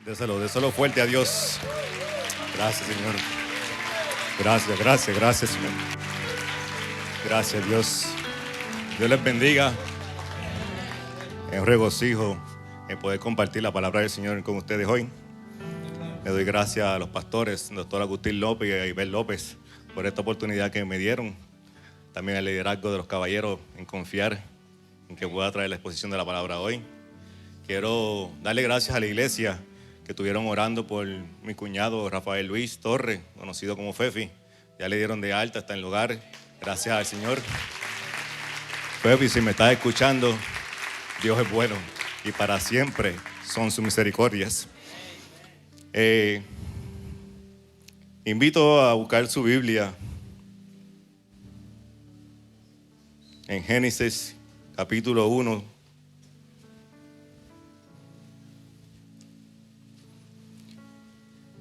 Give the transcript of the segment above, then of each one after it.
Déselo fuerte a Dios. Gracias, Señor. Gracias, Señor. Gracias, Dios. Dios les bendiga. Es un regocijo en poder compartir la palabra del Señor con ustedes hoy. Le doy gracias a los pastores, doctor Agustín López y a Ibel López, por esta oportunidad que me dieron. También al liderazgo de los caballeros en confiar en que pueda traer la exposición de la palabra hoy. Quiero darle gracias a la iglesia que estuvieron orando por mi cuñado Rafael Luis Torres, conocido como Fefi. Ya le dieron de alta, está en el hogar. Gracias al Señor. Fefi, si me estás escuchando, Dios es bueno y para siempre son sus misericordias. Invito a buscar su Biblia en Génesis capítulo 1.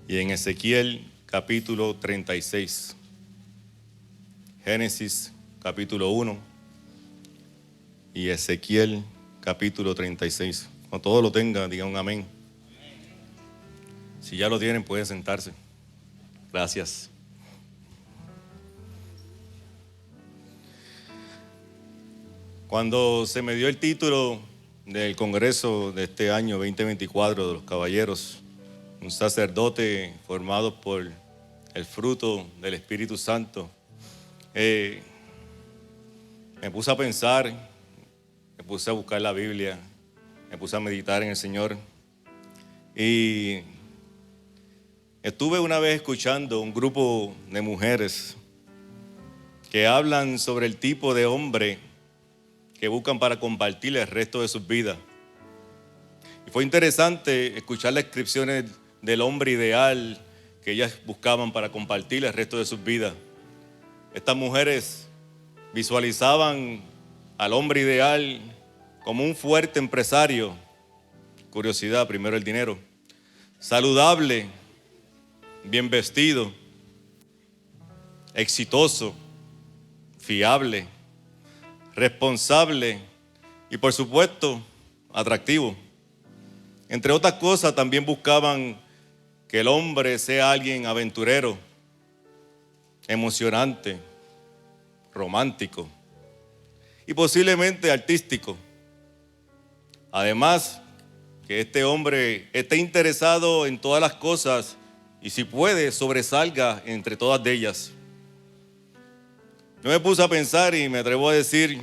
Y en Ezequiel capítulo 36. Génesis capítulo 1 y Ezequiel capítulo 36. Cuando todo lo tenga, digan un amén. Si ya lo tienen, pueden sentarse. Gracias. Cuando se me dio el título del Congreso de este año 2024 de los Caballeros, un sacerdote formado por el fruto del Espíritu Santo, me puse a pensar, me puse a buscar la Biblia, me puse a meditar en el Señor y estuve una vez escuchando un grupo de mujeres que hablan sobre el tipo de hombre que buscan para compartir el resto de sus vidas. Y fue interesante escuchar las descripciones del hombre ideal que ellas buscaban para compartir el resto de sus vidas. Estas mujeres visualizaban al hombre ideal como un fuerte empresario. Curiosidad, primero el dinero. Saludable, bien vestido, exitoso, fiable, responsable y por supuesto atractivo. Entre otras cosas, también buscaban que el hombre sea alguien aventurero, emocionante, romántico y posiblemente artístico. Además, que este hombre esté interesado en todas las cosas y si puede, sobresalga entre todas ellas. Yo me puse a pensar y me atrevo a decir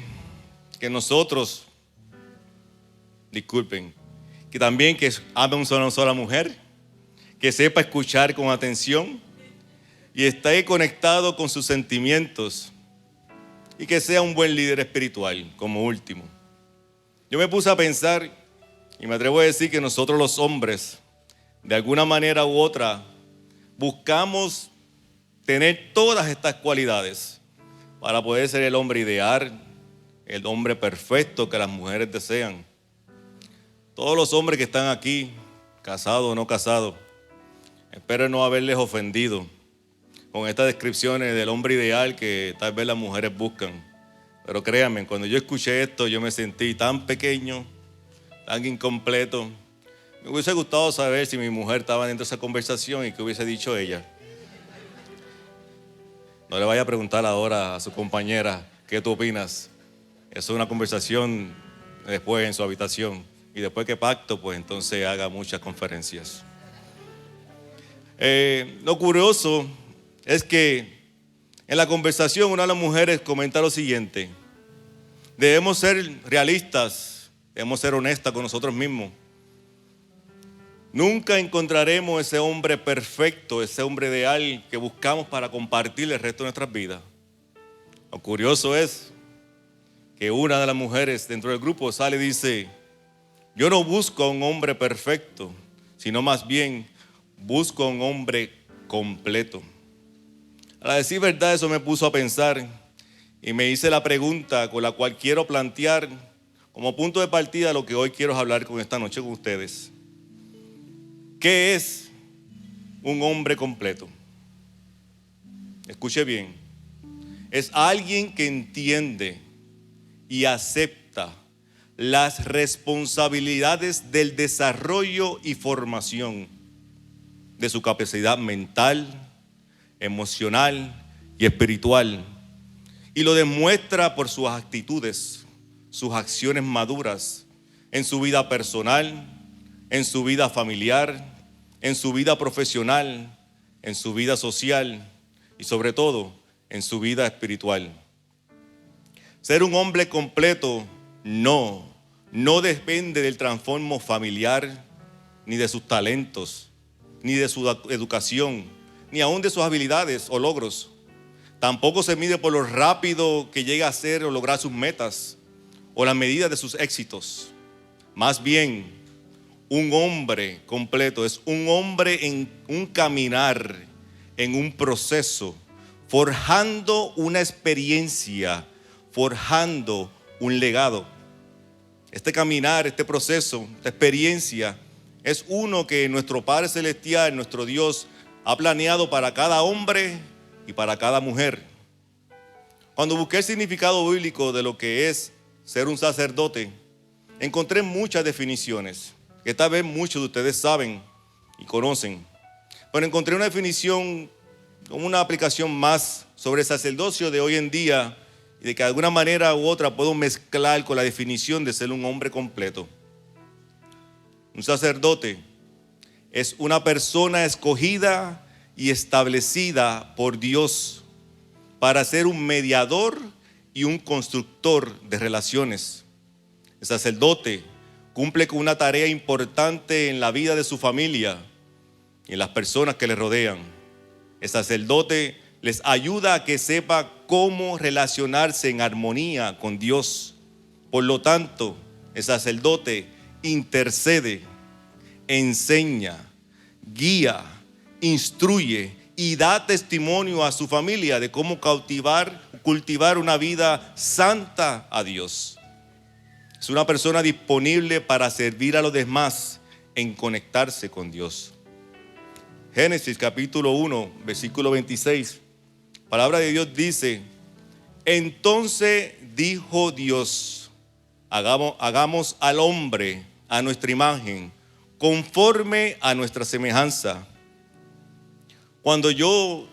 que nosotros, que también que ame una sola mujer, que sepa escuchar con atención y esté conectado con sus sentimientos y que sea un buen líder espiritual como último. Yo me puse a pensar y me atrevo a decir que nosotros los hombres, de alguna manera u otra, buscamos tener todas estas cualidades para poder ser el hombre ideal, el hombre perfecto que las mujeres desean. Todos los hombres que están aquí, casados o no casados, espero no haberles ofendido con estas descripciones del hombre ideal que tal vez las mujeres buscan. Pero créanme, cuando yo escuché esto, yo me sentí tan pequeño, tan incompleto. Me hubiese gustado saber si mi mujer estaba dentro de esa conversación y qué hubiese dicho ella. No le vaya a preguntar ahora a su compañera, ¿qué tú opinas? Eso es una conversación después en su habitación. Y después que pacto, pues entonces haga muchas conferencias. Lo curioso es que en la conversación una de las mujeres comenta lo siguiente: debemos ser realistas, debemos ser honestas con nosotros mismos. Nunca encontraremos ese hombre perfecto, ese hombre ideal que buscamos para compartir el resto de nuestras vidas. Lo curioso es que una de las mujeres dentro del grupo sale y dice: yo no busco a un hombre perfecto, sino más bien busco a un hombre completo. Al decir verdad, eso me puso a pensar y me hice la pregunta con la cual quiero plantear como punto de partida lo que hoy quiero hablar con esta noche con ustedes. ¿Qué es un hombre completo? Escuche bien. Es alguien que entiende y acepta las responsabilidades del desarrollo y formación de su capacidad mental, emocional y espiritual. Y lo demuestra por sus actitudes, sus acciones maduras en su vida personal, en su vida familiar, en su vida profesional, en su vida social y sobre todo en su vida espiritual. Ser un hombre completo no depende del trasfondo familiar, ni de sus talentos, ni de su educación, ni aún de sus habilidades o logros. Tampoco se mide por lo rápido que llega a ser o lograr sus metas o la medida de sus éxitos. Más bien, un hombre completo es un hombre en un caminar, en un proceso, forjando una experiencia, forjando un legado. Este caminar, este proceso, esta experiencia es uno que nuestro Padre Celestial, nuestro Dios, ha planeado para cada hombre y para cada mujer. Cuando busqué el significado bíblico de lo que es ser un sacerdote, encontré muchas definiciones que tal vez muchos de ustedes saben y conocen, pero encontré una definición como una aplicación más sobre el sacerdocio de hoy en día y de que de alguna manera u otra puedo mezclar con la definición de ser un hombre completo. Un sacerdote es una persona escogida y establecida por Dios para ser un mediador y un constructor de relaciones. El sacerdote cumple con una tarea importante en la vida de su familia y en las personas que le rodean. El sacerdote les ayuda a que sepa cómo relacionarse en armonía con Dios. Por lo tanto, el sacerdote intercede, enseña, guía, instruye y da testimonio a su familia de cómo cultivar una vida santa a Dios. Es una persona disponible para servir a los demás en conectarse con Dios. Génesis capítulo 1, versículo 26. Palabra de Dios dice: entonces dijo Dios, hagamos al hombre a nuestra imagen, conforme a nuestra semejanza. Cuando yo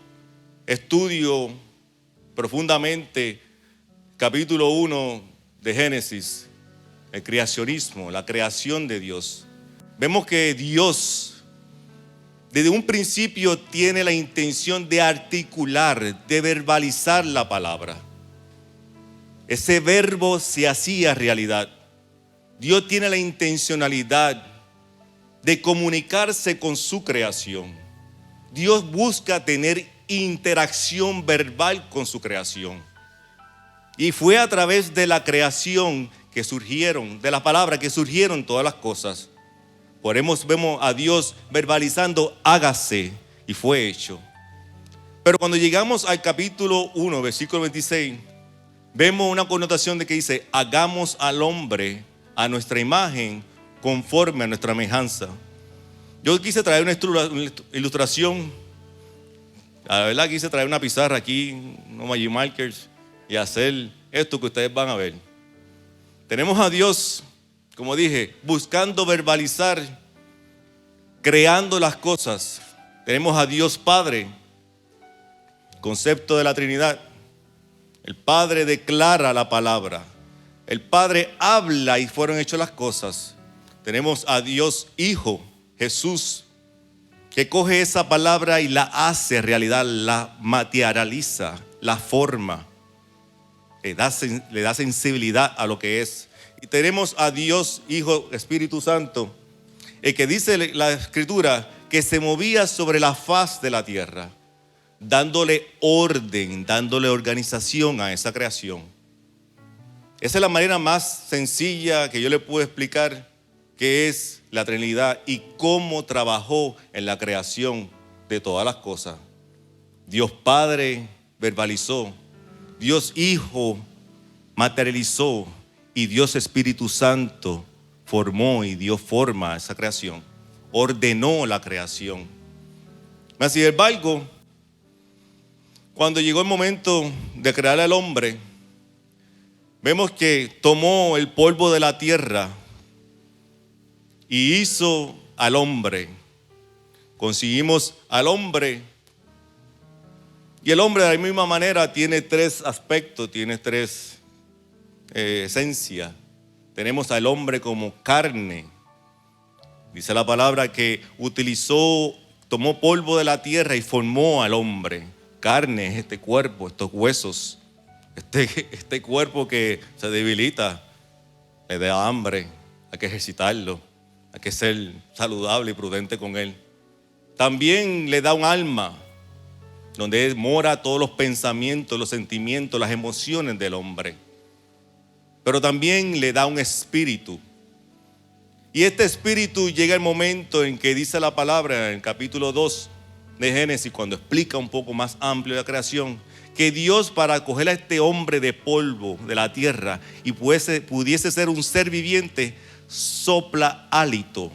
estudio profundamente capítulo 1 de Génesis, el creacionismo, la creación de Dios, vemos que Dios desde un principio tiene la intención de articular, de verbalizar la palabra. Ese verbo se hacía realidad. Dios tiene la intencionalidad de comunicarse con su creación. Dios busca tener interacción verbal con su creación. Y fue a través de la creación que surgieron, de la palabra que surgieron todas las cosas. Por eso vemos a Dios verbalizando: hágase, y fue hecho. Pero cuando llegamos al capítulo 1, versículo 26, vemos una connotación de que dice: hagamos al hombre a nuestra imagen, conforme a nuestra semejanza. Yo quise traer una ilustración. La verdad quise traer una pizarra aquí, unos Magic Markers, y hacer esto que ustedes van a ver. Tenemos a Dios, como dije, buscando verbalizar, creando las cosas. Tenemos a Dios Padre, concepto de la Trinidad. El Padre declara la palabra. El Padre habla y fueron hechas las cosas. Tenemos a Dios Hijo, Jesús, que coge esa palabra y la hace realidad, la materializa, la forma, le da sensibilidad a lo que es. Y tenemos a Dios Hijo, Espíritu Santo, el que dice la Escritura que se movía sobre la faz de la tierra, dándole orden, dándole organización a esa creación. Esa es la manera más sencilla que yo le puedo explicar qué es la Trinidad y cómo trabajó en la creación de todas las cosas. Dios Padre verbalizó, Dios Hijo materializó y Dios Espíritu Santo formó y dio forma a esa creación, ordenó la creación. Mas sin embargo, cuando llegó el momento de crear al hombre, vemos que tomó el polvo de la tierra y hizo al hombre. Conseguimos al hombre. Y el hombre de la misma manera tiene tres aspectos, tiene tres esencias. Tenemos al hombre como carne. Dice la palabra que tomó polvo de la tierra y formó al hombre. Carne es este cuerpo, estos huesos, este cuerpo que se debilita, le da hambre, hay que ejercitarlo, hay que ser saludable y prudente con él. También le da un alma, donde mora todos los pensamientos, los sentimientos, las emociones del hombre. Pero también le da un espíritu. Y este espíritu llega el momento en que dice la palabra en el capítulo 2 de Génesis, cuando explica un poco más amplio la creación, que Dios, para coger a este hombre de polvo de la tierra y pudiese ser un ser viviente, sopla hálito,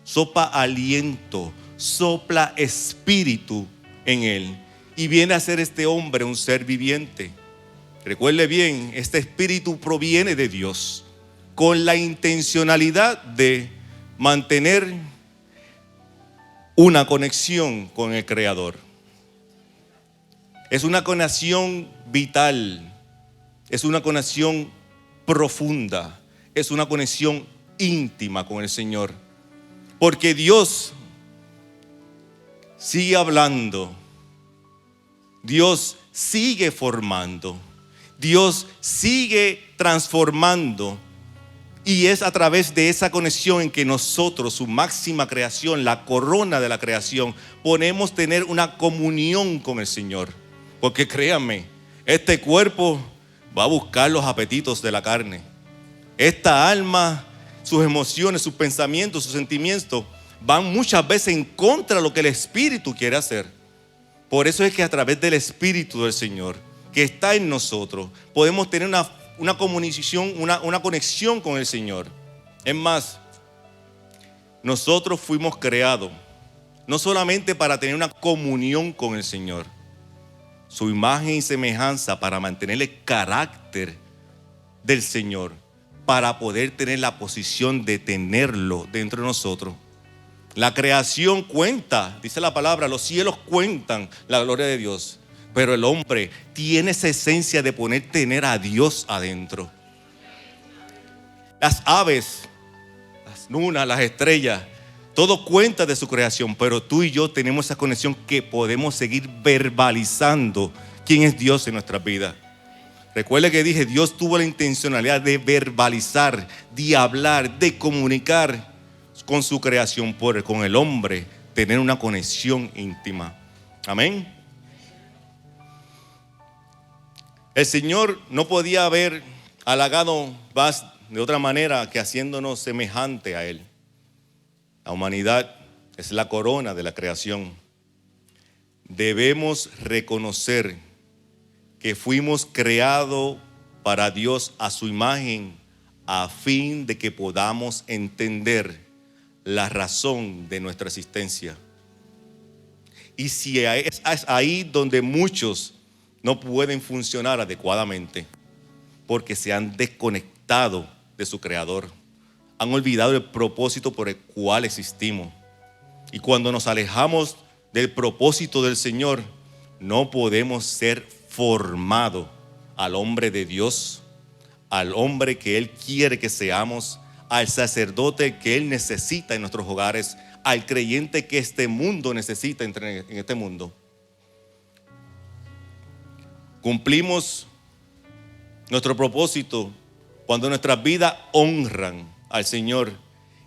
sopla aliento, sopla espíritu en él. Y viene a ser este hombre un ser viviente. Recuerde bien, este espíritu proviene de Dios con la intencionalidad de mantener una conexión con el Creador. Es una conexión vital, es una conexión profunda, es una conexión íntima con el Señor. Porque Dios sigue hablando, Dios sigue formando, Dios sigue transformando. Y es a través de esa conexión en que nosotros, su máxima creación, la corona de la creación, podemos tener una comunión con el Señor. Porque créanme, este cuerpo va a buscar los apetitos de la carne. Esta alma, sus emociones, sus pensamientos, sus sentimientos van muchas veces en contra de lo que el Espíritu quiere hacer. Por eso es que a través del Espíritu del Señor que está en nosotros podemos tener una comunicación, una conexión con el Señor. Es más, nosotros fuimos creados no solamente para tener una comunión con el Señor, su imagen y semejanza, para mantener el carácter del Señor, para poder tener la posición de tenerlo dentro de nosotros. La creación cuenta, dice la palabra, los cielos cuentan la gloria de Dios. Pero el hombre tiene esa esencia de tener a Dios adentro. Las aves, las lunas, las estrellas, todo cuenta de su creación. Pero tú y yo tenemos esa conexión que podemos seguir verbalizando quién es Dios en nuestras vidas. Recuerde que dije, Dios tuvo la intencionalidad de verbalizar, de hablar, de comunicar con su creación, con el hombre, tener una conexión íntima. Amén. El Señor no podía haber halagado más de otra manera que haciéndonos semejante a Él. La humanidad es la corona de la creación. Debemos reconocer que fuimos creados para Dios a su imagen, a fin de que podamos entender la razón de nuestra existencia. Y si es ahí donde muchos no pueden funcionar adecuadamente, porque se han desconectado de su Creador, han olvidado el propósito por el cual existimos. Y cuando nos alejamos del propósito del Señor, no podemos ser formados al hombre de Dios, al hombre que Él quiere que seamos, al sacerdote que Él necesita en nuestros hogares, al creyente que este mundo necesita en este mundo. Cumplimos nuestro propósito cuando nuestras vidas honran al Señor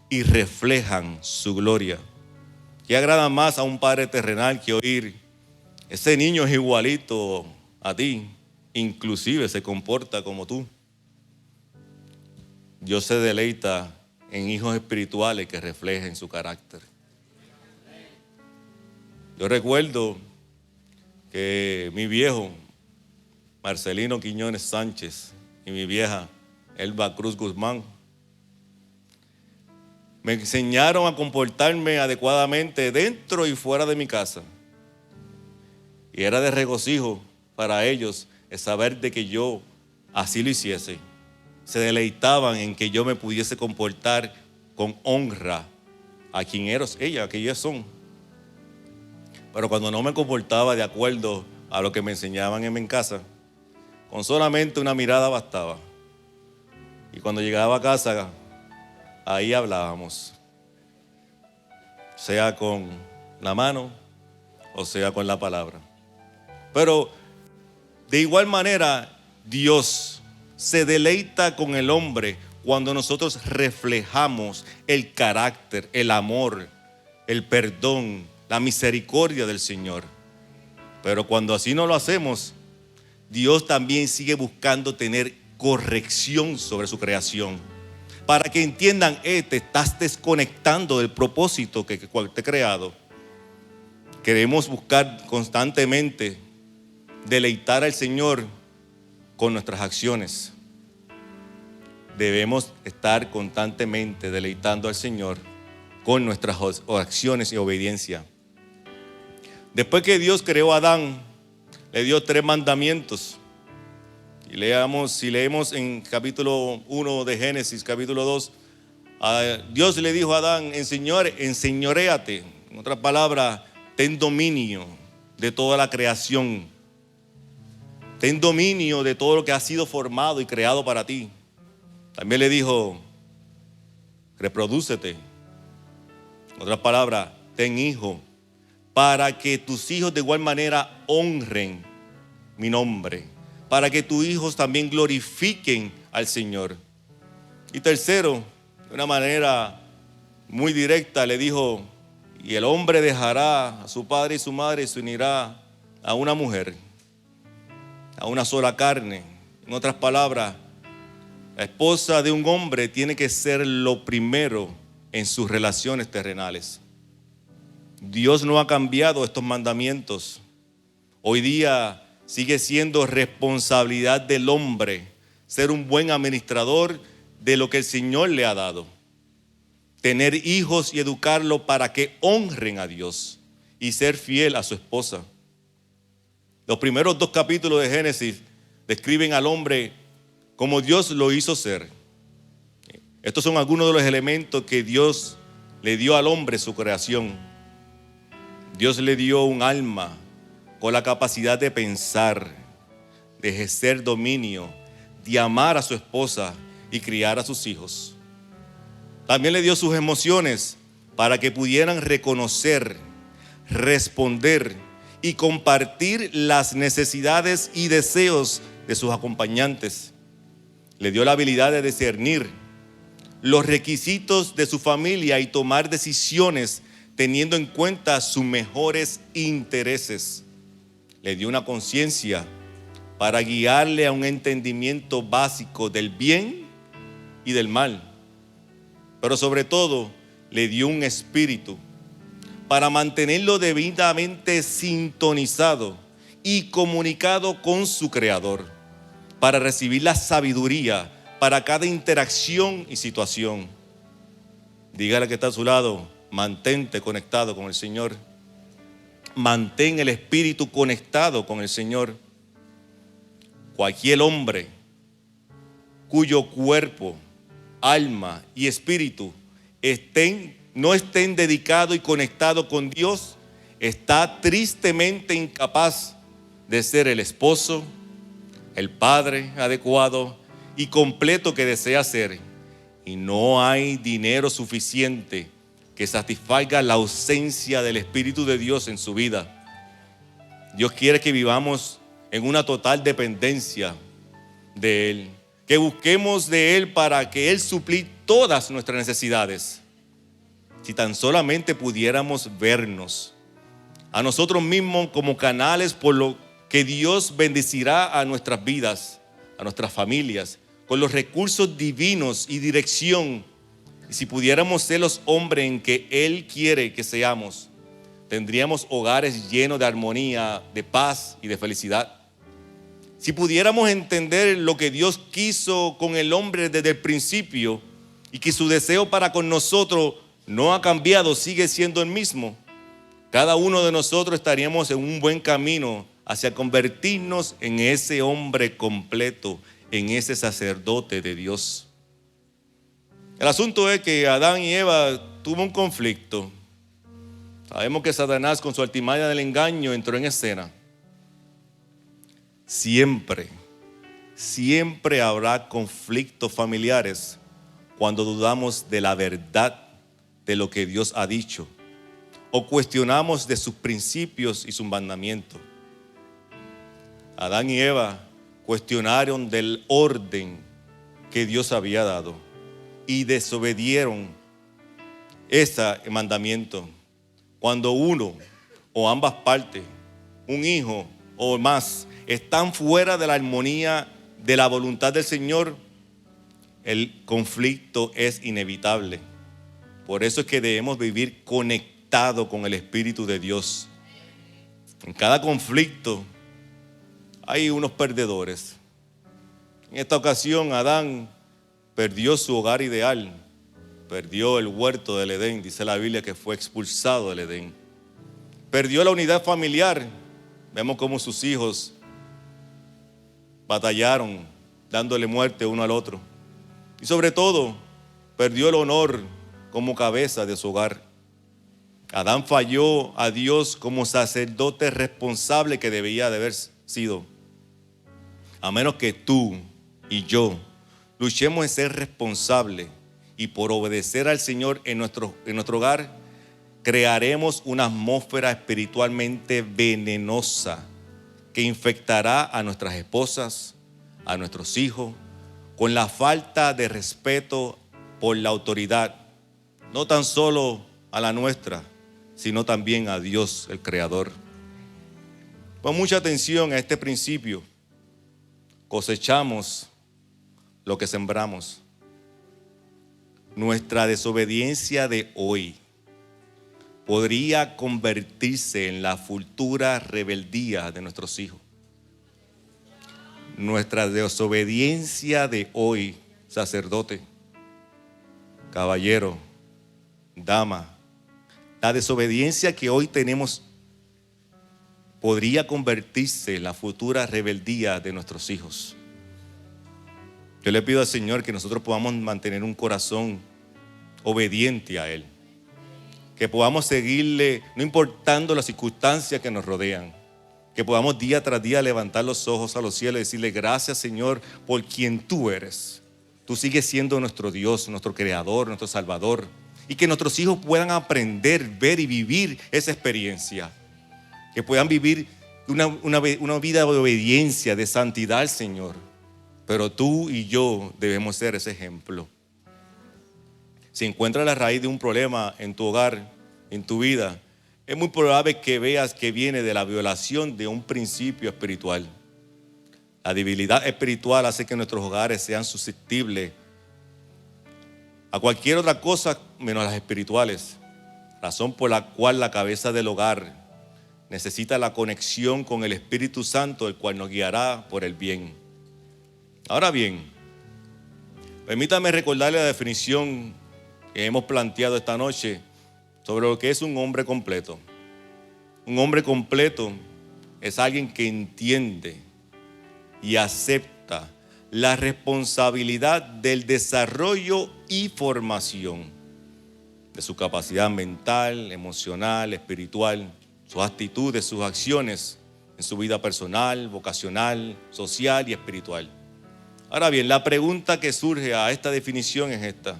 y reflejan su gloria. ¿Qué agrada más a un padre terrenal que oír: ese niño es igualito a ti, inclusive se comporta como tú? Dios se deleita en hijos espirituales que reflejen su carácter. Yo recuerdo que mi viejo Marcelino Quiñones Sánchez y mi vieja Elba Cruz Guzmán me enseñaron a comportarme adecuadamente dentro y fuera de mi casa. Y era de regocijo para ellos el saber de que yo así lo hiciese. se deleitaban en que yo me pudiese comportar con honra a quien eres ella, que ellas son. Pero cuando no me comportaba de acuerdo a lo que me enseñaban en mi casa, con solamente una mirada bastaba. Y cuando llegaba a casa, ahí hablábamos, sea con la mano o sea con la palabra. Pero de igual manera, Dios se deleita con el hombre cuando nosotros reflejamos el carácter, el amor, el perdón, la misericordia del Señor. Pero cuando así no lo hacemos, Dios también sigue buscando tener corrección sobre su creación, para que entiendan, te estás desconectando del propósito cual te he creado. Queremos buscar constantemente deleitar al Señor con nuestras acciones. Debemos estar constantemente deleitando al Señor con nuestras acciones y obediencia. Después que Dios creó a Adán, le dio 3 mandamientos. Y si leemos en capítulo 1 de Génesis, capítulo 2, Dios le dijo a Adán, enseñoréate. En otras palabras, ten dominio de toda la creación. Ten dominio de todo lo que ha sido formado y creado para ti. También le dijo, reprodúcete. En otras palabras, ten hijo, para que tus hijos de igual manera honren mi nombre, para que tus hijos también glorifiquen al Señor. Y tercero, de una manera muy directa, le dijo, y el hombre dejará a su padre y su madre y se unirá a una mujer, a una sola carne. En otras palabras, la esposa de un hombre tiene que ser lo primero en sus relaciones terrenales. Dios no ha cambiado estos mandamientos. Hoy día sigue siendo responsabilidad del hombre ser un buen administrador de lo que el Señor le ha dado. Tener hijos y educarlos para que honren a Dios y ser fiel a su esposa. Los primeros 2 capítulos de Génesis describen al hombre como Dios lo hizo ser. Estos son algunos de los elementos que Dios le dio al hombre, su creación. Dios le dio un alma con la capacidad de pensar, de ejercer dominio, de amar a su esposa y criar a sus hijos. También le dio sus emociones para que pudieran reconocer, responder y compartir las necesidades y deseos de sus acompañantes. Le dio la habilidad de discernir los requisitos de su familia y tomar decisiones teniendo en cuenta sus mejores intereses. Le dio una conciencia para guiarle a un entendimiento básico del bien y del mal. Pero sobre todo, le dio un espíritu para mantenerlo debidamente sintonizado y comunicado con su Creador, para recibir la sabiduría para cada interacción y situación. Dígale que está a su lado, mantente conectado con el Señor. Mantén el espíritu conectado con el Señor. Cualquier hombre cuyo cuerpo, alma y espíritu no estén dedicados y conectados con Dios, está tristemente incapaz de ser el esposo, el padre adecuado y completo que desea ser. Y no hay dinero suficiente que satisfaga la ausencia del Espíritu de Dios en su vida. Dios quiere que vivamos en una total dependencia de Él, que busquemos de Él para que Él suplí todas nuestras necesidades. Si tan solamente pudiéramos vernos a nosotros mismos como canales por lo que Dios bendecirá a nuestras vidas, a nuestras familias, con los recursos divinos y dirección. Y si pudiéramos ser los hombres en que Él quiere que seamos, tendríamos hogares llenos de armonía, de paz y de felicidad. Si pudiéramos entender lo que Dios quiso con el hombre desde el principio y que su deseo para con nosotros no ha cambiado, sigue siendo el mismo, cada uno de nosotros estaríamos en un buen camino hacia convertirnos en ese hombre completo, en ese sacerdote de Dios. El asunto es que Adán y Eva tuvo un conflicto. Sabemos que Satanás, con su artimaña del engaño, entró en escena. Siempre habrá conflictos familiares cuando dudamos de la verdad de lo que Dios ha dicho o cuestionamos de sus principios y sus mandamientos. Adán y Eva cuestionaron del orden que Dios había dado y desobedieron ese mandamiento. Cuando uno o ambas partes, un hijo o más, están fuera de la armonía de la voluntad del Señor, el conflicto es inevitable. Por eso es que debemos vivir conectados con el Espíritu de Dios. En cada conflicto hay unos perdedores. En esta ocasión, Adán perdió su hogar ideal, perdió el huerto del Edén. Dice la Biblia que fue expulsado del Edén. Perdió la unidad familiar. Vemos cómo sus hijos batallaron, dándole muerte uno al otro. Y sobre todo, perdió el honor como cabeza de su hogar. Adán falló a Dios como sacerdote responsable que debía de haber sido. A menos que tú y yo luchemos en ser responsables y por obedecer al Señor en nuestro hogar, crearemos una atmósfera espiritualmente venenosa que infectará a nuestras esposas, a nuestros hijos, con la falta de respeto por la autoridad, no tan solo a la nuestra, sino también a Dios, el Creador. Pon mucha atención a este principio. Cosechamos lo que sembramos. Nuestra desobediencia de hoy podría convertirse en la futura rebeldía de nuestros hijos. Nuestra desobediencia de hoy, sacerdote, caballero, dama, la desobediencia que hoy tenemos podría convertirse en la futura rebeldía de nuestros hijos. Yo le pido al Señor que nosotros podamos mantener un corazón obediente a Él, que podamos seguirle no importando las circunstancias que nos rodean, que podamos día tras día levantar los ojos a los cielos y decirle gracias, Señor, por quien tú eres. Tú sigues siendo nuestro Dios, nuestro Creador, nuestro Salvador, y que nuestros hijos puedan aprender, ver y vivir esa experiencia, que puedan vivir una vida de obediencia, de santidad al Señor. Pero tú y yo debemos ser ese ejemplo. Si encuentras la raíz de un problema en tu hogar, en tu vida, es muy probable que veas que viene de la violación de un principio espiritual. La debilidad espiritual hace que nuestros hogares sean susceptibles a cualquier otra cosa menos las espirituales. Razón por la cual la cabeza del hogar necesita la conexión con el Espíritu Santo, el cual nos guiará por el bien. Ahora bien, permítame recordarle la definición que hemos planteado esta noche sobre lo que es un hombre completo. Un hombre completo es alguien que entiende y acepta la responsabilidad del desarrollo y formación de su capacidad mental, emocional, espiritual, sus actitudes, sus acciones en su vida personal, vocacional, social y espiritual. Ahora bien, la pregunta que surge a esta definición es esta: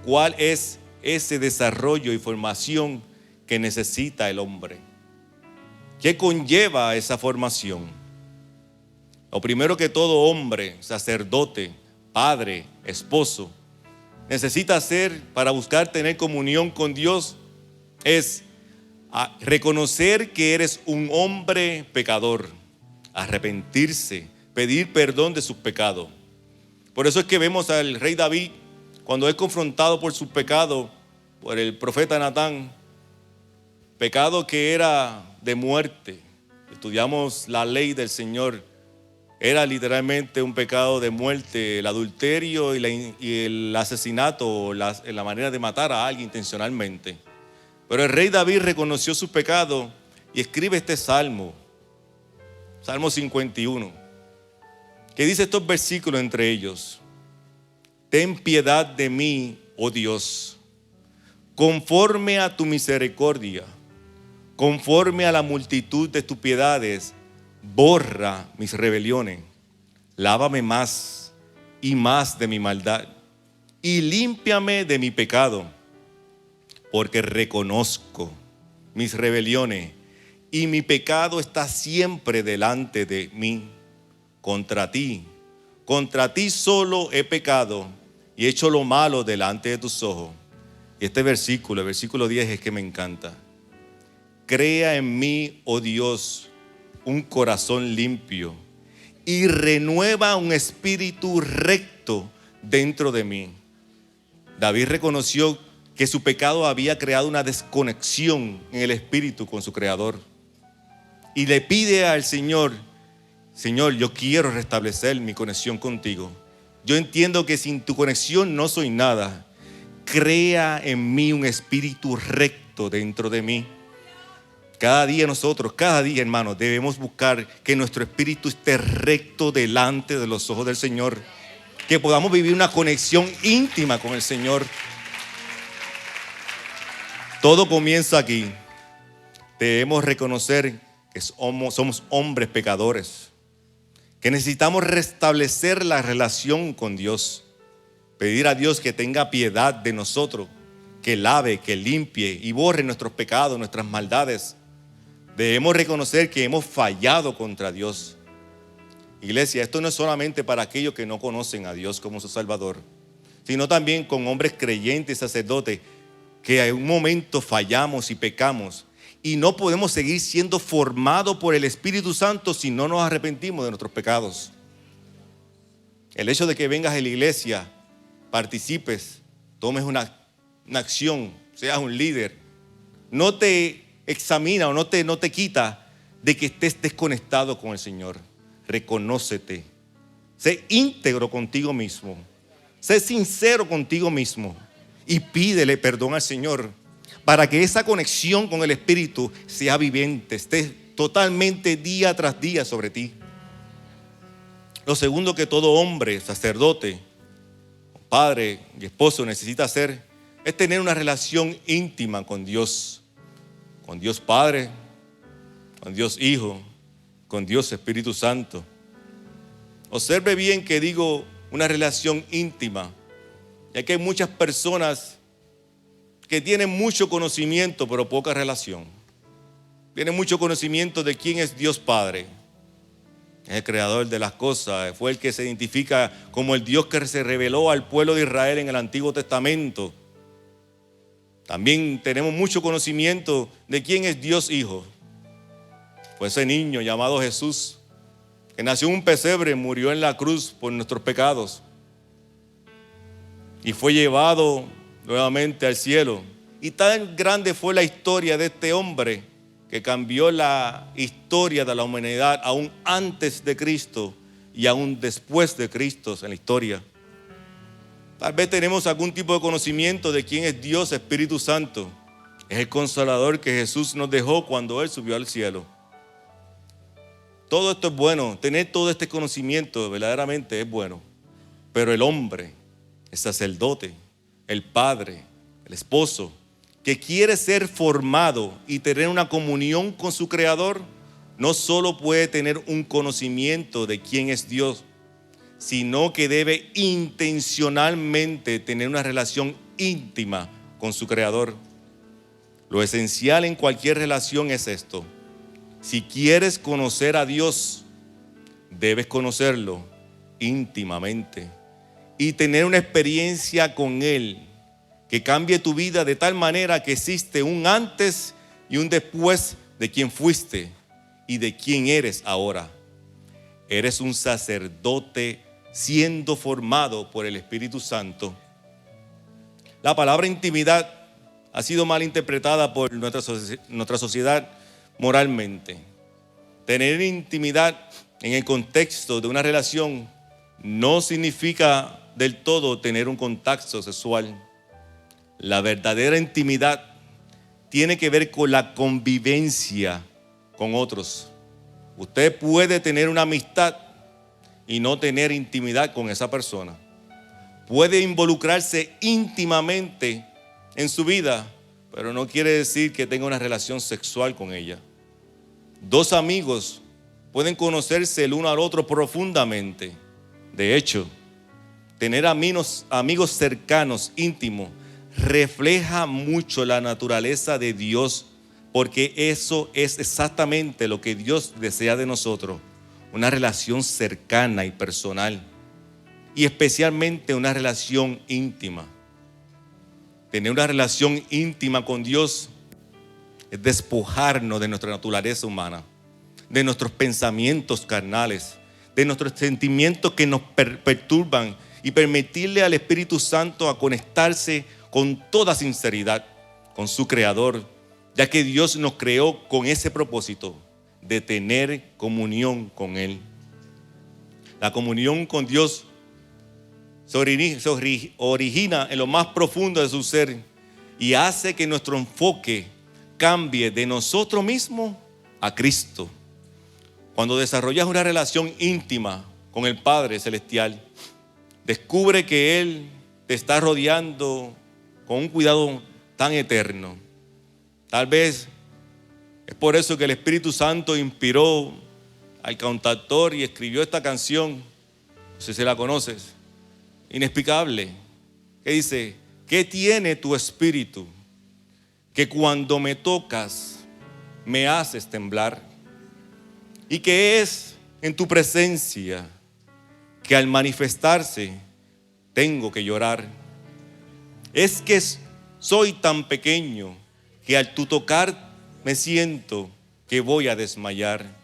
¿cuál es ese desarrollo y formación que necesita el hombre? ¿Qué conlleva esa formación? Lo primero que todo hombre, sacerdote, padre, esposo, necesita hacer para buscar tener comunión con Dios es reconocer que eres un hombre pecador, arrepentirse, pedir perdón de sus pecados. Por eso es que vemos al rey David, cuando es confrontado por su pecado, por el profeta Natán, pecado que era de muerte. Estudiamos la ley del Señor, era literalmente un pecado de muerte, el adulterio y el asesinato, la manera de matar a alguien intencionalmente. Pero el rey David reconoció su pecado y escribe este salmo, Salmo 51, que dice estos versículos entre ellos: ten piedad de mí, oh Dios, conforme a tu misericordia, conforme a la multitud de tus piedades, borra mis rebeliones, lávame más y más de mi maldad, y límpiame de mi pecado, porque reconozco mis rebeliones, y mi pecado está siempre delante de mí. Contra ti solo he pecado y he hecho lo malo delante de tus ojos. Y este versículo, el versículo 10, es que me encanta. Crea en mí, oh Dios, un corazón limpio y renueva un espíritu recto dentro de mí. David reconoció que su pecado había creado una desconexión en el espíritu con su Creador. Y le pide al Señor: Señor, yo quiero restablecer mi conexión contigo. Yo entiendo que sin tu conexión no soy nada. Crea en mí un espíritu recto dentro de mí. Cada día nosotros, hermanos, debemos buscar que nuestro espíritu esté recto delante de los ojos del Señor. Que podamos vivir una conexión íntima con el Señor. Todo comienza aquí. Debemos reconocer que somos hombres pecadores, que necesitamos restablecer la relación con Dios, pedir a Dios que tenga piedad de nosotros, que lave, que limpie y borre nuestros pecados, nuestras maldades. Debemos reconocer que hemos fallado contra Dios. Iglesia, esto no es solamente para aquellos que no conocen a Dios como su Salvador, sino también con hombres creyentes, sacerdotes, que en un momento fallamos y pecamos. Y no podemos seguir siendo formados por el Espíritu Santo si no nos arrepentimos de nuestros pecados. El hecho de que vengas a la iglesia, participes, tomes una acción, seas un líder, no te examina o no te quita de que estés desconectado con el Señor. Reconócete, sé íntegro contigo mismo, sé sincero contigo mismo y pídele perdón al Señor, para que esa conexión con el Espíritu sea viviente, esté totalmente día tras día sobre ti. Lo segundo que todo hombre, sacerdote, padre y esposo necesita hacer es tener una relación íntima con Dios Padre, con Dios Hijo, con Dios Espíritu Santo. Observe bien que digo una relación íntima, ya que hay muchas personas que tienen mucho conocimiento pero poca relación. Tienen mucho conocimiento de quién es Dios Padre. Es el creador de las cosas, fue el que se identifica como el Dios que se reveló al pueblo de Israel en el Antiguo Testamento. También tenemos mucho conocimiento de quién es Dios Hijo. Fue ese niño llamado Jesús, que nació en un pesebre, murió en la cruz por nuestros pecados y fue llevado nuevamente al cielo. Y tan grande fue la historia de este hombre que cambió la historia de la humanidad aún antes de Cristo y aún después de Cristo en la historia. Tal vez tenemos algún tipo de conocimiento de quién es Dios Espíritu Santo. Es el Consolador que Jesús nos dejó cuando Él subió al cielo. Todo esto es bueno, tener todo este conocimiento verdaderamente es bueno. Pero el hombre, el sacerdote, el padre, el esposo, que quiere ser formado y tener una comunión con su Creador, no solo puede tener un conocimiento de quién es Dios, sino que debe intencionalmente tener una relación íntima con su Creador. Lo esencial en cualquier relación es esto: si quieres conocer a Dios, debes conocerlo íntimamente y tener una experiencia con Él que cambie tu vida de tal manera que existe un antes y un después de quien fuiste y de quien eres ahora. Eres un sacerdote siendo formado por el Espíritu Santo. La palabra intimidad ha sido mal interpretada por nuestra sociedad moralmente. Tener intimidad en el contexto de una relación no significa del todo tener un contacto sexual. La verdadera intimidad tiene que ver con la convivencia con otros. Usted puede tener una amistad y no tener intimidad con esa persona. Puede involucrarse íntimamente en su vida, pero no quiere decir que tenga una relación sexual con ella. Dos amigos pueden conocerse el uno al otro profundamente. De hecho, tener amigos cercanos, íntimos, refleja mucho la naturaleza de Dios, porque eso es exactamente lo que Dios desea de nosotros, una relación cercana y personal, y especialmente una relación íntima. Tener una relación íntima con Dios es despojarnos de nuestra naturaleza humana, de nuestros pensamientos carnales, de nuestros sentimientos que nos perturban, y permitirle al Espíritu Santo a conectarse con toda sinceridad con su Creador, ya que Dios nos creó con ese propósito de tener comunión con Él. La comunión con Dios se origina en lo más profundo de su ser y hace que nuestro enfoque cambie de nosotros mismos a Cristo. Cuando desarrollas una relación íntima con el Padre Celestial, descubre que Él te está rodeando con un cuidado tan eterno. Tal vez es por eso que el Espíritu Santo inspiró al cantautor y escribió esta canción, no sé si la conoces, Inexplicable, que dice: ¿qué tiene tu espíritu que cuando me tocas me haces temblar? ¿Y qué es en tu presencia que al manifestarse tengo que llorar? Es que soy tan pequeño que al tu tocar me siento que voy a desmayar.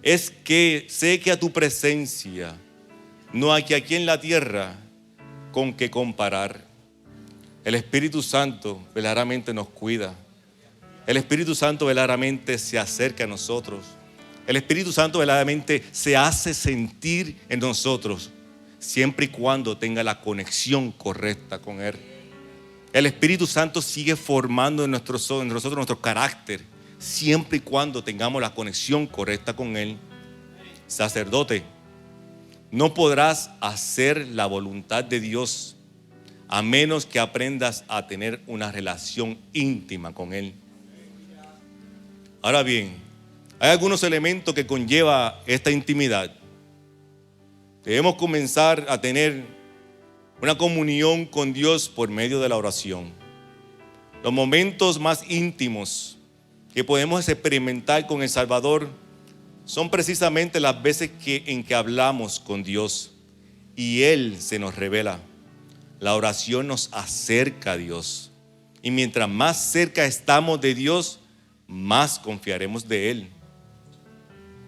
Es que sé que a tu presencia no hay que aquí en la tierra con qué comparar. El Espíritu Santo verdaderamente nos cuida. El Espíritu Santo verdaderamente se acerca a nosotros. El Espíritu Santo verdaderamente se hace sentir en nosotros, siempre y cuando tenga la conexión correcta con Él. El Espíritu Santo sigue formando en nosotros nuestro carácter, siempre y cuando tengamos la conexión correcta con Él. Sacerdote, no podrás hacer la voluntad de Dios a menos que aprendas a tener una relación íntima con Él. Ahora bien, hay algunos elementos que conlleva esta intimidad. Debemos comenzar a tener una comunión con Dios por medio de la oración. Los momentos más íntimos que podemos experimentar con el Salvador son precisamente las veces en que hablamos con Dios y Él se nos revela. La oración nos acerca a Dios, y mientras más cerca estamos de Dios, más confiaremos de Él.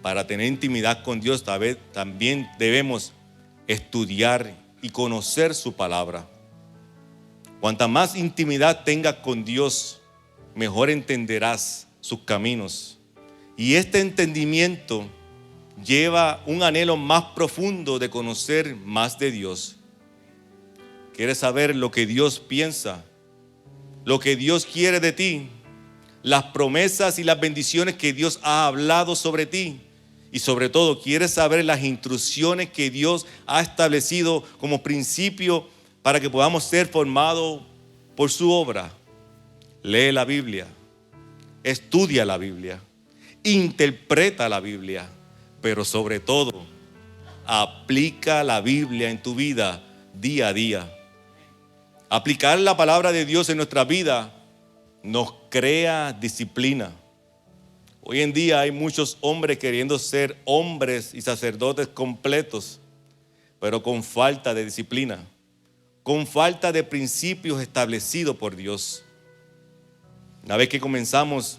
Para tener intimidad con Dios también debemos estudiar y conocer su palabra. Cuanta más intimidad tengas con Dios, mejor entenderás sus caminos. Y este entendimiento lleva un anhelo más profundo de conocer más de Dios. ¿Quieres saber lo que Dios piensa? Lo que Dios quiere de ti, las promesas y las bendiciones que Dios ha hablado sobre ti. Y sobre todo, ¿quieres saber las instrucciones que Dios ha establecido como principio para que podamos ser formados por su obra? Lee la Biblia, estudia la Biblia, interpreta la Biblia, pero sobre todo, aplica la Biblia en tu vida día a día. Aplicar la palabra de Dios en nuestra vida nos crea disciplina. Hoy en día hay muchos hombres queriendo ser hombres y sacerdotes completos, pero con falta de disciplina, con falta de principios establecidos por Dios. Una vez que comenzamos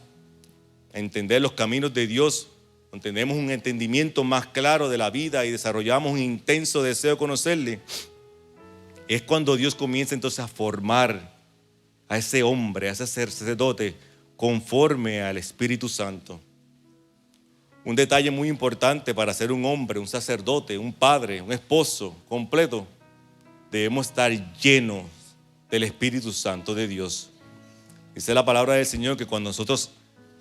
a entender los caminos de Dios, tenemos un entendimiento más claro de la vida y desarrollamos un intenso deseo de conocerle, es cuando Dios comienza entonces a formar a ese hombre, a ese sacerdote, conforme al Espíritu Santo. Un detalle muy importante para ser un hombre, un sacerdote, un padre, un esposo completo: debemos estar llenos del Espíritu Santo de Dios. Dice la palabra del Señor que cuando nosotros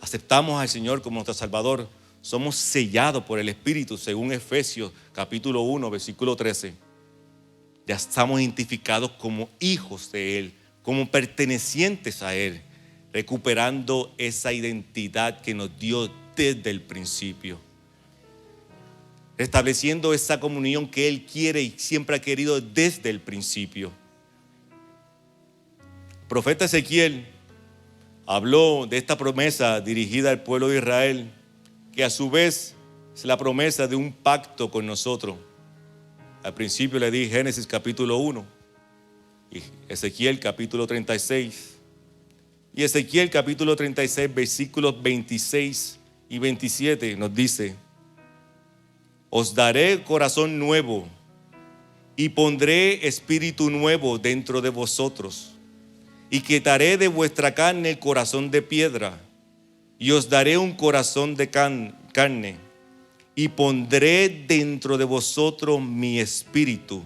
aceptamos al Señor como nuestro Salvador, somos sellados por el Espíritu, según Efesios capítulo 1, versículo 13. Ya estamos identificados como hijos de Él, como pertenecientes a Él, recuperando esa identidad que nos dio desde el principio, restableciendo esa comunión que Él quiere y siempre ha querido desde el principio. El profeta Ezequiel habló de esta promesa dirigida al pueblo de Israel, que a su vez es la promesa de un pacto con nosotros. Al principio le di Génesis capítulo 1 y Ezequiel capítulo 36. Y Ezequiel capítulo 36 versículos 26 y 27 nos dice: os daré corazón nuevo y pondré espíritu nuevo dentro de vosotros, y quitaré de vuestra carne el corazón de piedra, y os daré un corazón de carne, y pondré dentro de vosotros mi espíritu,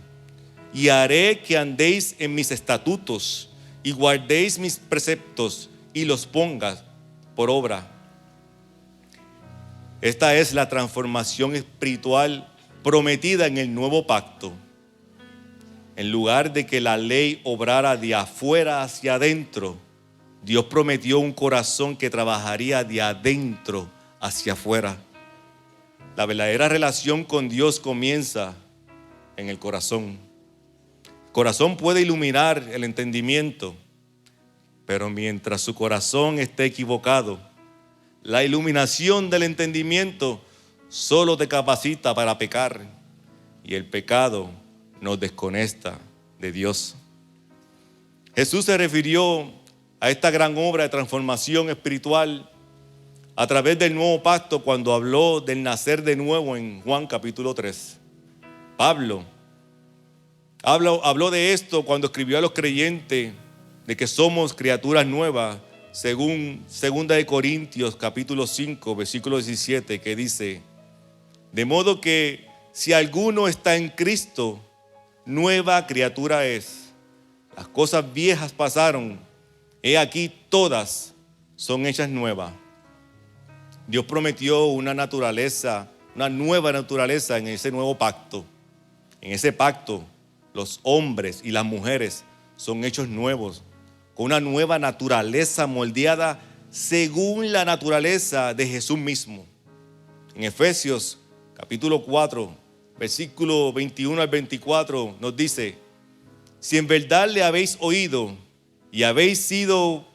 y haré que andéis en mis estatutos, y guardéis mis preceptos, y los pongas por obra. Esta es la transformación espiritual prometida en el nuevo pacto. En lugar de que la ley obrara de afuera hacia adentro, Dios prometió un corazón que trabajaría de adentro hacia afuera. La verdadera relación con Dios comienza en el corazón. El corazón puede iluminar el entendimiento, pero mientras su corazón esté equivocado, la iluminación del entendimiento solo te capacita para pecar, y el pecado nos desconecta de Dios. Jesús se refirió a esta gran obra de transformación espiritual a través del nuevo pacto cuando habló del nacer de nuevo en Juan capítulo 3. Pablo habló de esto cuando escribió a los creyentes de que somos criaturas nuevas, según 2 Corintios capítulo 5 versículo 17, que dice: de modo que si alguno está en Cristo, nueva criatura es. Las cosas viejas pasaron, he aquí todas son hechas nuevas. Dios prometió una nueva naturaleza en ese nuevo pacto. En ese pacto, los hombres y las mujeres son hechos nuevos, con una nueva naturaleza moldeada según la naturaleza de Jesús mismo. En Efesios capítulo 4, versículo 21 al 24 nos dice: si en verdad le habéis oído y habéis sido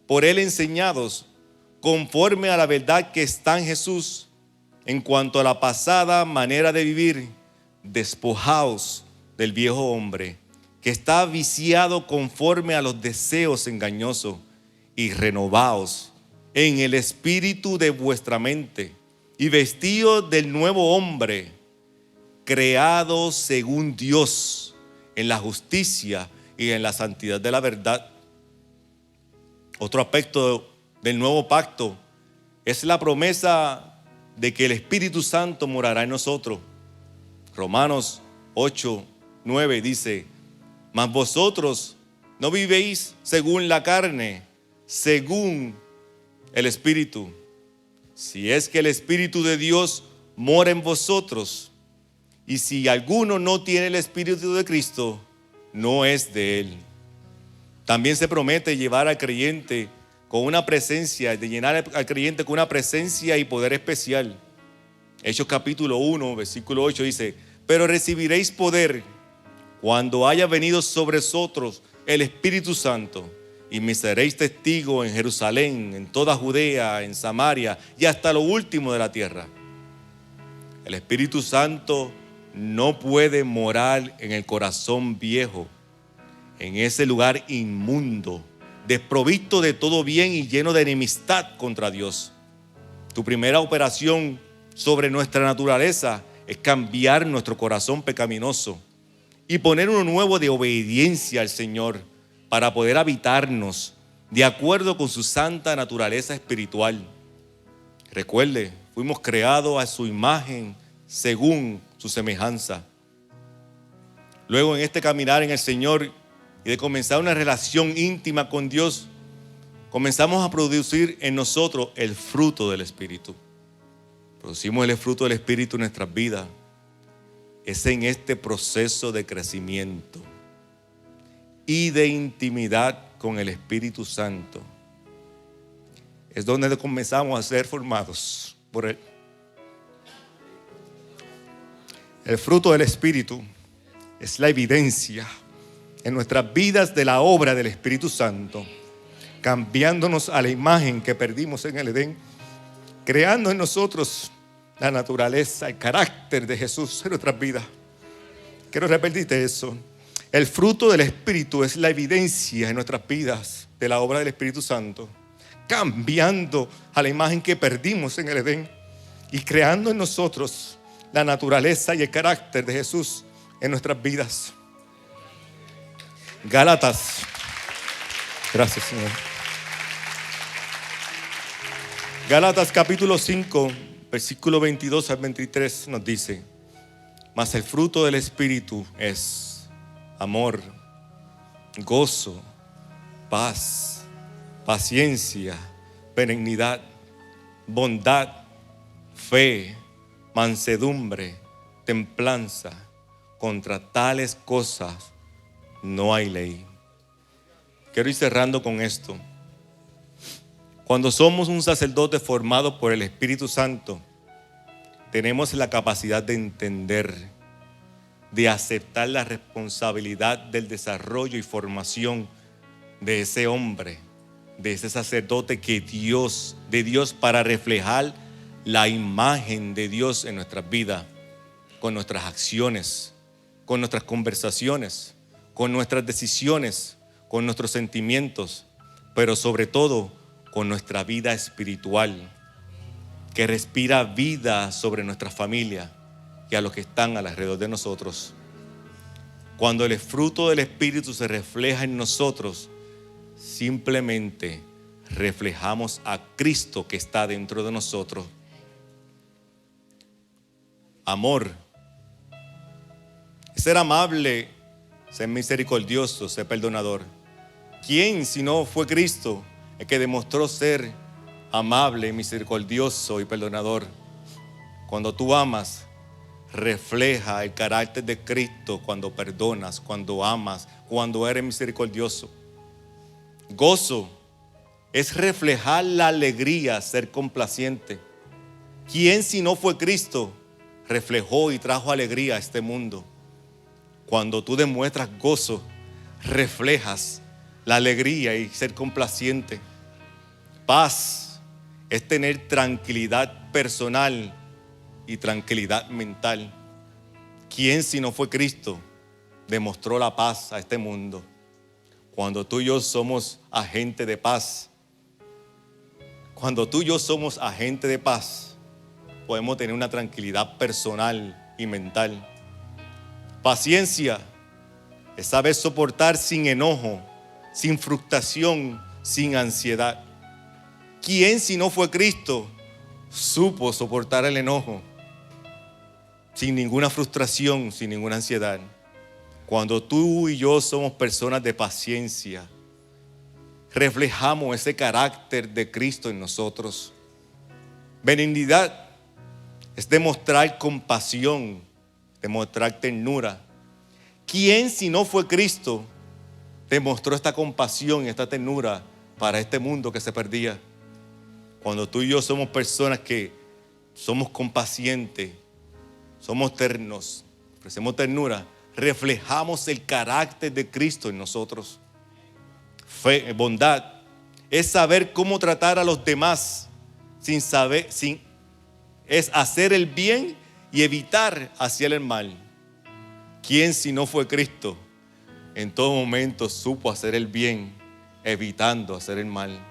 por él enseñados, conforme a la verdad que está en Jesús, en cuanto a la pasada manera de vivir, despojaos del viejo hombre, que está viciado conforme a los deseos engañosos, y renovaos en el espíritu de vuestra mente, y vestidos del nuevo hombre, creado según Dios, en la justicia y en la santidad de la verdad. Otro aspecto del nuevo pacto es la promesa de que el Espíritu Santo morará en nosotros. Romanos 8, 9 dice: mas vosotros no vivéis según la carne, según el Espíritu. Si es que el Espíritu de Dios mora en vosotros. Y si alguno no tiene el Espíritu de Cristo, no es de Él. También se promete llevar al creyente con una presencia, de llenar al creyente con una presencia y poder especial. Hechos capítulo 1, versículo 8 dice: pero recibiréis poder cuando haya venido sobre vosotros el Espíritu Santo, y me seréis testigos en Jerusalén, en toda Judea, en Samaria y hasta lo último de la tierra. El Espíritu Santo no puede morar en el corazón viejo, en ese lugar inmundo, desprovisto de todo bien y lleno de enemistad contra Dios. Tu primera operación sobre nuestra naturaleza es cambiar nuestro corazón pecaminoso y poner uno nuevo de obediencia al Señor, para poder habitarnos de acuerdo con su santa naturaleza espiritual. Recuerde, fuimos creados a su imagen según su semejanza. Luego, en este caminar en el Señor y de comenzar una relación íntima con Dios, comenzamos a producir en nosotros el fruto del Espíritu. producimos el fruto del Espíritu en nuestras vidas, es en este proceso de crecimiento y de intimidad con el Espíritu Santo. Es donde comenzamos a ser formados por Él. El fruto del Espíritu es la evidencia en nuestras vidas de la obra del Espíritu Santo, cambiándonos a la imagen que perdimos en el Edén, creando en nosotros la naturaleza, el carácter de Jesús en nuestras vidas. Quiero repetirte eso. El fruto del Espíritu es la evidencia en nuestras vidas de la obra del Espíritu Santo, cambiando a la imagen que perdimos en el Edén y creando en nosotros la naturaleza y el carácter de Jesús en nuestras vidas. Gálatas. Gracias, Señor. Gálatas capítulo 5, versículo 22 al 23 nos dice: mas el fruto del Espíritu es amor, gozo, paz, paciencia, benignidad, bondad, fe, mansedumbre, templanza. Contra tales cosas no hay ley. Quiero ir cerrando con esto. Cuando somos un sacerdote formado por el Espíritu Santo, tenemos la capacidad de entender, de aceptar la responsabilidad del desarrollo y formación de ese hombre, de ese sacerdote de Dios, para reflejar la imagen de Dios en nuestras vidas, con nuestras acciones, con nuestras conversaciones, con nuestras decisiones, con nuestros sentimientos, pero sobre todo con nuestra vida espiritual, que respira vida sobre nuestra familia y a los que están alrededor de nosotros. Cuando el fruto del Espíritu se refleja en nosotros, simplemente reflejamos a Cristo que está dentro de nosotros. Amor. Ser amable, ser misericordioso, ser perdonador. ¿Quién si no fue Cristo el que demostró ser amable, misericordioso y perdonador? Cuando tú amas, refleja el carácter de Cristo cuando perdonas, cuando amas, cuando eres misericordioso. Gozo es reflejar la alegría, ser complaciente. ¿Quién si no fue Cristo reflejó y trajo alegría a este mundo? Cuando tú demuestras gozo, reflejas la alegría y ser complaciente. Paz es tener tranquilidad personal y tranquilidad mental. ¿Quién si no fue Cristo demostró la paz a este mundo? Cuando tú y yo somos agentes de paz, podemos tener una tranquilidad personal y mental. Paciencia es saber soportar sin enojo, sin frustración, sin ansiedad. ¿Quién si no fue Cristo supo soportar el enojo sin ninguna frustración, sin ninguna ansiedad? Cuando tú y yo somos personas de paciencia, reflejamos ese carácter de Cristo en nosotros. Benignidad es demostrar compasión, demostrar ternura. ¿Quién si no fue Cristo demostró esta compasión y esta ternura para este mundo que se perdía? Cuando tú y yo somos personas que somos compacientes, somos ternos, ofrecemos ternura, reflejamos el carácter de Cristo en nosotros. Fe, bondad es saber cómo tratar a los demás es hacer el bien y evitar hacer el mal. ¿Quién si no fue Cristo en todo momento supo hacer el bien, evitando hacer el mal?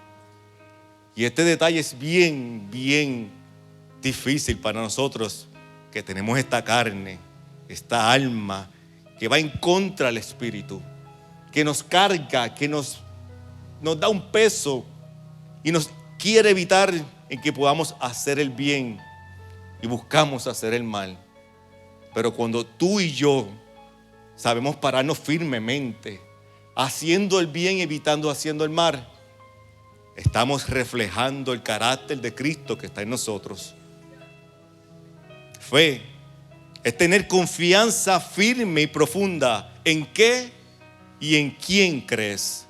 Y este detalle es bien difícil para nosotros, que tenemos esta carne, esta alma que va en contra del Espíritu, que nos carga, que nos da un peso y nos quiere evitar en que podamos hacer el bien y buscamos hacer el mal. Pero cuando tú y yo sabemos pararnos firmemente, haciendo el bien, evitando haciendo el mal, estamos reflejando el carácter de Cristo que está en nosotros. Fe es tener confianza firme y profunda. ¿En qué y en quién crees?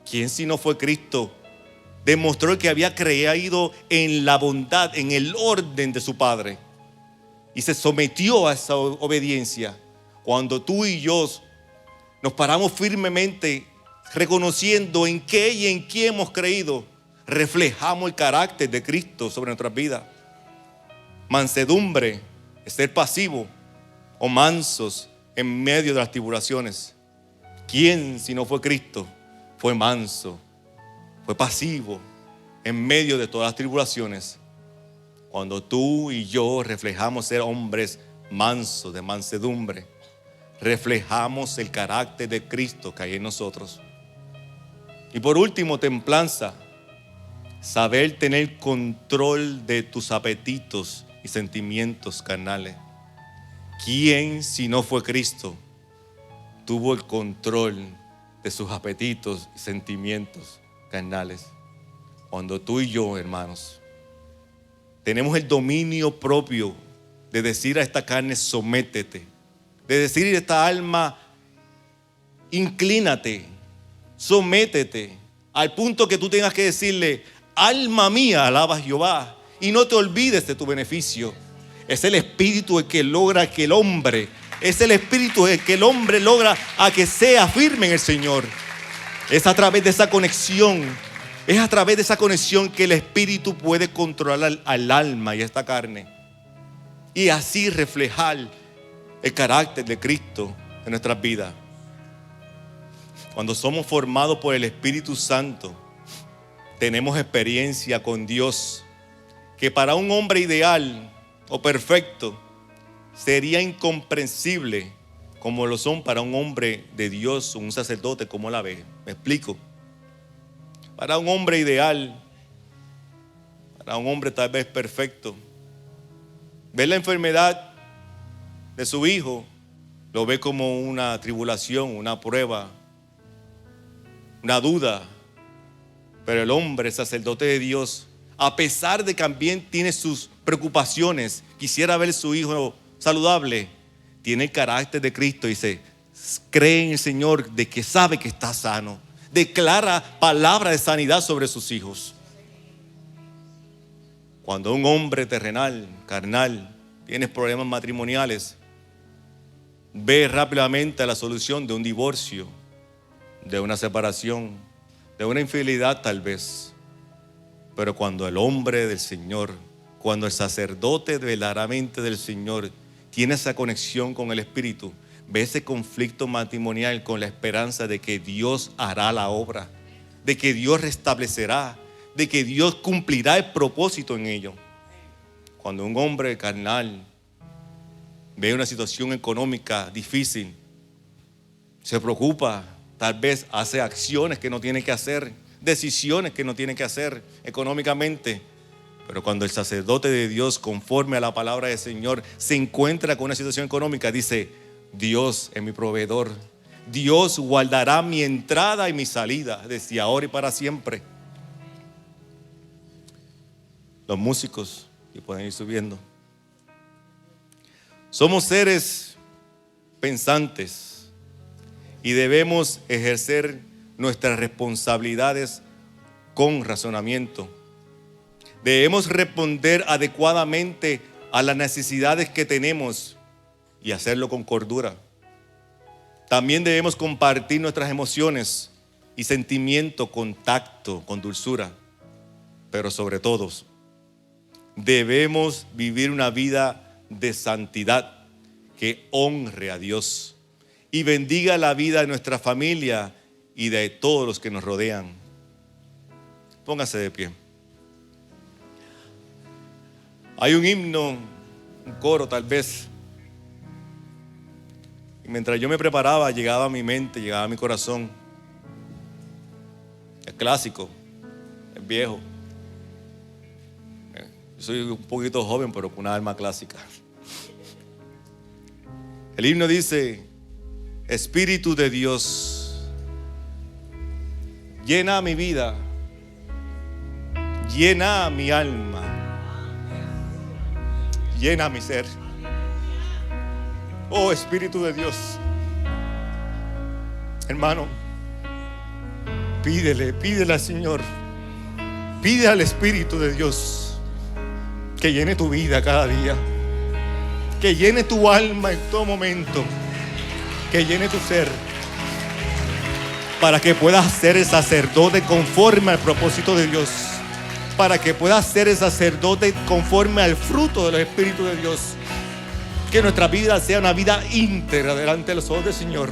¿Quién si no fue Cristo? Demostró que había creído en la bondad, en el orden de su Padre, y se sometió a esa obediencia. Cuando tú y yo nos paramos firmemente reconociendo en qué y en quién hemos creído, reflejamos el carácter de Cristo sobre nuestras vidas. Mansedumbre es ser pasivo o mansos en medio de las tribulaciones. ¿Quién si no fue Cristo? Fue manso, fue pasivo en medio de todas las tribulaciones. Cuando tú y yo reflejamos ser hombres mansos, de mansedumbre, reflejamos el carácter de Cristo que hay en nosotros. Y por último, templanza. Saber tener control de tus apetitos y sentimientos carnales. ¿Quién si no fue Cristo tuvo el control de sus apetitos y sentimientos carnales? Cuando tú y yo, hermanos, tenemos el dominio propio de decir a esta carne, sométete, de decir a esta alma, inclínate, sométete, al punto que tú tengas que decirle, alma mía, alaba a Jehová, y no te olvides de tu beneficio. Es el Espíritu el que logra que el hombre, es el Espíritu el que el hombre logra a que sea firme en el Señor. Es a través de esa conexión, es a través de esa conexión que el Espíritu puede controlar al alma y a esta carne, y así reflejar el carácter de Cristo en nuestras vidas. Cuando somos formados por el Espíritu Santo, tenemos experiencia con Dios que para un hombre ideal o perfecto sería incomprensible, como lo son para un hombre de Dios o un sacerdote como la ve. ¿Me explico? Para un hombre ideal, para un hombre tal vez perfecto, ver la enfermedad de su hijo lo ve como una tribulación, una prueba, una duda. Pero el hombre, sacerdote de Dios, a pesar de que también tiene sus preocupaciones, quisiera ver a su hijo saludable, tiene el carácter de Cristo y se cree en el Señor, de que sabe que está sano, declara palabra de sanidad sobre sus hijos. Cuando un hombre terrenal, carnal, tiene problemas matrimoniales, ve rápidamente la solución de un divorcio, de una separación, de una infidelidad tal vez. Pero cuando el hombre del Señor, cuando el sacerdote verdaderamente del Señor tiene esa conexión con el Espíritu, ve ese conflicto matrimonial con la esperanza de que Dios hará la obra, de que Dios restablecerá, de que Dios cumplirá el propósito en ello. Cuando un hombre carnal ve una situación económica difícil, se preocupa, tal vez hace acciones que no tiene que hacer, decisiones que no tiene que hacer económicamente. Pero cuando el sacerdote de Dios, conforme a la palabra del Señor, se encuentra con una situación económica, dice, Dios es mi proveedor, Dios guardará mi entrada y mi salida desde ahora y para siempre. Los músicos que pueden ir subiendo. Somos seres pensantes y debemos ejercer nuestras responsabilidades con razonamiento. Debemos responder adecuadamente a las necesidades que tenemos y hacerlo con cordura. También debemos compartir nuestras emociones y sentimientos con tacto, con dulzura. Pero sobre todo, debemos vivir una vida de santidad que honre a Dios y bendiga la vida de nuestra familia y de todos los que nos rodean. Póngase de pie. Hay un himno, un coro tal vez. Y mientras yo me preparaba, llegaba a mi mente, llegaba a mi corazón. Es clásico, es viejo. Yo soy un poquito joven, pero con una alma clásica. El himno dice: Espíritu de Dios, llena mi vida, llena mi alma, llena mi ser. Oh Espíritu de Dios. Hermano, pídele al Señor. Pide al Espíritu de Dios que llene tu vida cada día, que llene tu alma en todo momento, que llene tu ser, para que puedas ser el sacerdote conforme al propósito de Dios, para que puedas ser el sacerdote conforme al fruto del Espíritu de Dios. Que nuestra vida sea una vida íntegra delante de los ojos del Señor.